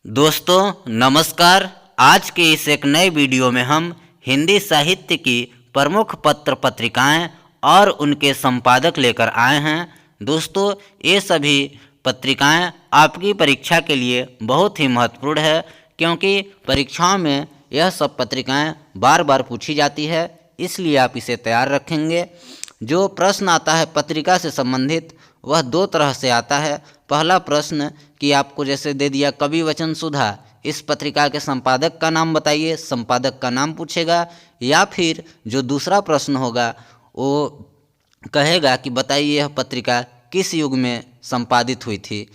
दोस्तों नमस्कार। आज के इस एक नए वीडियो में हम हिंदी साहित्य की प्रमुख पत्र पत्रिकाएं और उनके संपादक लेकर आए हैं। दोस्तों ये सभी पत्रिकाएं आपकी परीक्षा के लिए बहुत ही महत्वपूर्ण है, क्योंकि परीक्षाओं में यह सब पत्रिकाएं बार बार पूछी जाती है, इसलिए आप इसे तैयार रखेंगे। जो प्रश्न आता है पत्रिका से संबंधित वह दो तरह से आता है। पहला प्रश्न कि आपको जैसे दे दिया कवि वचन सुधा, इस पत्रिका के संपादक का नाम बताइए, संपादक का नाम पूछेगा। या फिर जो दूसरा प्रश्न होगा वो कहेगा कि बताइए यह पत्रिका किस युग में संपादित हुई थी।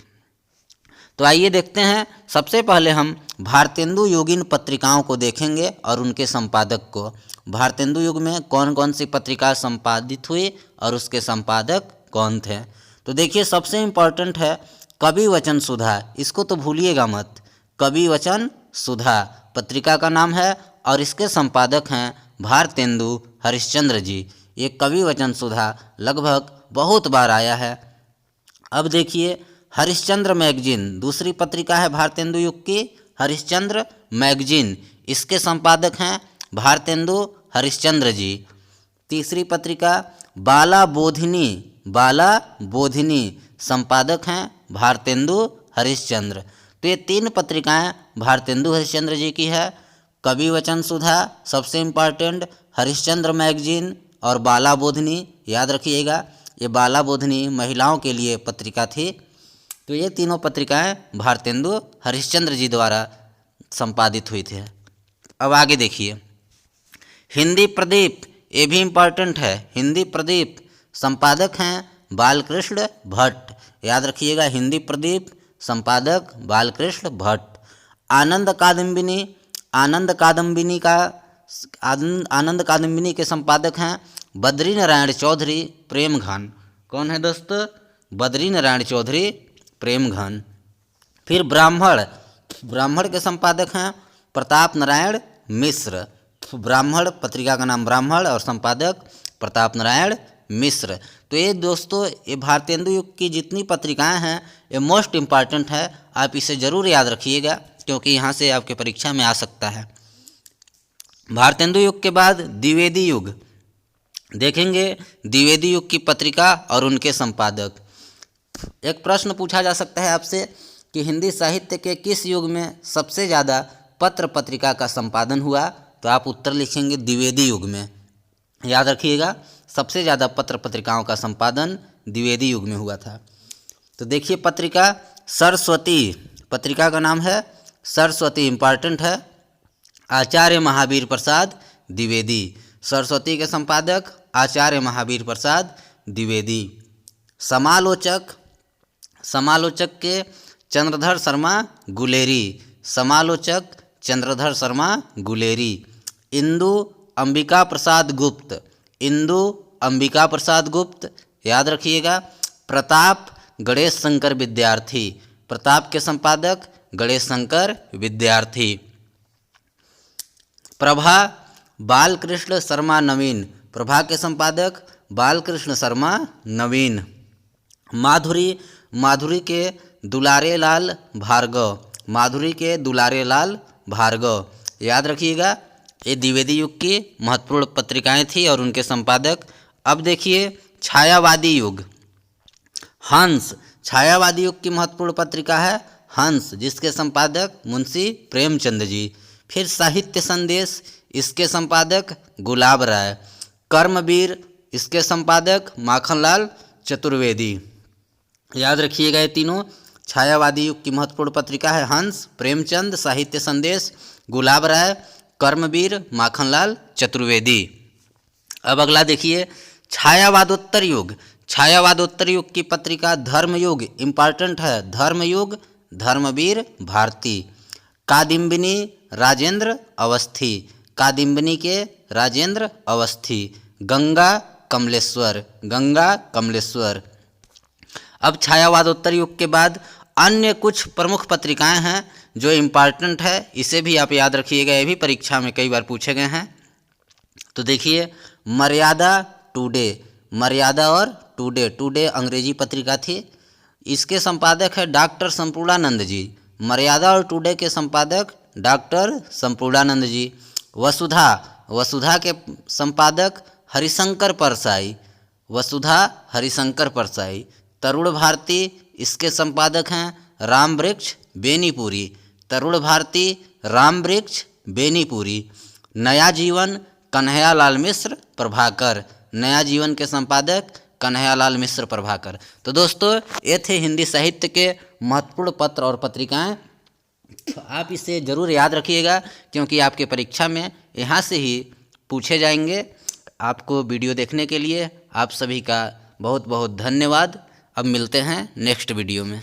तो आइए देखते हैं। सबसे पहले हम भारतेंदु युगीन पत्रिकाओं को देखेंगे और उनके संपादक को। भारतेंदु युग में कौन कौन सी पत्रिका संपादित हुई और उसके संपादक कौन थे। तो देखिए सबसे इम्पॉर्टेंट है कवि वचन सुधा, इसको तो भूलिएगा मत। कवि वचन सुधा पत्रिका का नाम है और इसके संपादक हैं भारतेंदु हरिश्चंद्र जी। ये कवि वचन सुधा लगभग बहुत बार आया है। अब देखिए हरिश्चंद्र मैगजीन दूसरी पत्रिका है भारतेंदु युग की, हरिश्चंद्र मैगजीन, इसके संपादक हैं भारतेंदु हरिश्चंद्र जी। तीसरी पत्रिका बाला बोधिनी, बाला बोधिनी, संपादक हैं भारतेंदु हरिश्चंद्र। तो ये तीन पत्रिकाएं भारतेंदु हरिश्चंद्र जी की है। कवि वचन सुधा सबसे इम्पॉर्टेंट, हरिश्चंद्र मैगजीन और बाला बोधिनी, याद रखिएगा ये बाला बोधिनी महिलाओं के लिए पत्रिका थी। तो ये तीनों पत्रिकाएं भारतेंदु हरिश्चंद्र जी द्वारा संपादित हुई थी। अब आगे देखिए हिंदी प्रदीप, ये भी इम्पॉर्टेंट है। हिंदी प्रदीप संपादक हैं बालकृष्ण भट्ट, याद रखिएगा हिंदी प्रदीप संपादक बालकृष्ण भट्ट। आनंद कादम्बिनी, आनंद कादम्बिनी का आनंद कादम्बिनी के संपादक हैं बद्री नारायण चौधरी प्रेमघन। कौन है दोस्तों? बद्री नारायण चौधरी प्रेमघन। फिर ब्राह्मण, ब्राह्मण के संपादक हैं प्रताप नारायण मिश्र। ब्राह्मण पत्रिका का नाम ब्राह्मण और संपादक प्रताप नारायण मिश्र। तो ये दोस्तों ये भारतेंदु युग की जितनी पत्रिकाएं हैं ये मोस्ट इम्पॉर्टेंट है, आप इसे ज़रूर याद रखिएगा क्योंकि यहाँ से आपके परीक्षा में आ सकता है। भारतेंदु युग के बाद द्विवेदी युग देखेंगे, द्विवेदी युग की पत्रिका और उनके संपादक। एक प्रश्न पूछा जा सकता है आपसे कि हिंदी साहित्य के किस युग में सबसे ज़्यादा पत्र पत्रिका का संपादन हुआ, तो आप उत्तर लिखेंगे द्विवेदी युग में। याद रखिएगा सबसे ज़्यादा पत्र पत्रिकाओं का संपादन द्विवेदी युग में हुआ था। तो देखिए पत्रिका सरस्वती, पत्रिका का नाम है सरस्वती, इम्पॉर्टेंट है, आचार्य महावीर प्रसाद द्विवेदी। सरस्वती के संपादक आचार्य महावीर प्रसाद द्विवेदी। समालोचक, समालोचक के चंद्रधर शर्मा गुलेरी, समालोचक चंद्रधर शर्मा गुलेरी। इंदु अंबिका प्रसाद गुप्त, इंदु अंबिका प्रसाद गुप्त, याद रखिएगा। प्रताप गणेश शंकर विद्यार्थी, प्रताप के संपादक गणेश शंकर विद्यार्थी। प्रभा बालकृष्ण शर्मा नवीन, प्रभा के संपादक बालकृष्ण शर्मा नवीन। माधुरी, माधुरी के दुलारे लाल भार्गव, माधुरी के दुलारे लाल भार्गव, याद रखिएगा ये द्विवेदी युग की महत्वपूर्ण पत्रिकाएं थी और उनके संपादक। अब देखिए छायावादी युग, हंस, छायावादी युग की महत्वपूर्ण पत्रिका है हंस, जिसके संपादक मुंशी प्रेमचंद जी। फिर साहित्य संदेश, इसके संपादक गुलाब राय। कर्मवीर, इसके संपादक माखनलाल चतुर्वेदी। याद रखिएगा ये तीनों छायावादी युग की महत्वपूर्ण पत्रिका है हंस, प्रेमचंद, साहित्य संदेश, गुलाब राय, कर्मवीर, माखनलाल चतुर्वेदी। अब अगला देखिए छायावादोत्तर युग, छायावादोत्तर युग की पत्रिका धर्मयुग, इम्पॉर्टेंट है धर्मयुग, धर्मवीर भारती। कादिम्बिनी राजेंद्र अवस्थी, कादिम्बिनी के राजेंद्र अवस्थी। गंगा कमलेश्वर, गंगा कमलेश्वर। अब छायावादोत्तर युग के बाद अन्य कुछ प्रमुख पत्रिकाएं हैं जो इम्पॉर्टेंट है, इसे भी आप याद रखिएगा, ये भी परीक्षा में कई बार पूछे गए हैं। तो देखिए मर्यादा टुडे, मर्यादा और टुडे, टुडे अंग्रेजी पत्रिका थी, इसके संपादक है डॉक्टर संपूर्णानंद जी। मर्यादा और टुडे के संपादक डॉक्टर संपूर्णानंद जी। वसुधा के संपादक हरिशंकर परसाई, वसुधा हरिशंकर परसाई। तरुण भारती इसके संपादक हैं राम वृक्ष बेनीपुरी, तरुण भारती राम वृक्ष बेनीपुरी। नया जीवन कन्हैयालाल मिश्र प्रभाकर, नया जीवन के संपादक कन्हैयालाल मिश्र प्रभाकर। तो दोस्तों ये थे हिंदी साहित्य के महत्वपूर्ण पत्र और पत्रिकाएं। तो आप इसे ज़रूर याद रखिएगा क्योंकि आपके परीक्षा में यहाँ से ही पूछे जाएंगे। आपको वीडियो देखने के लिए आप सभी का बहुत बहुत धन्यवाद। अब मिलते हैं नेक्स्ट वीडियो में।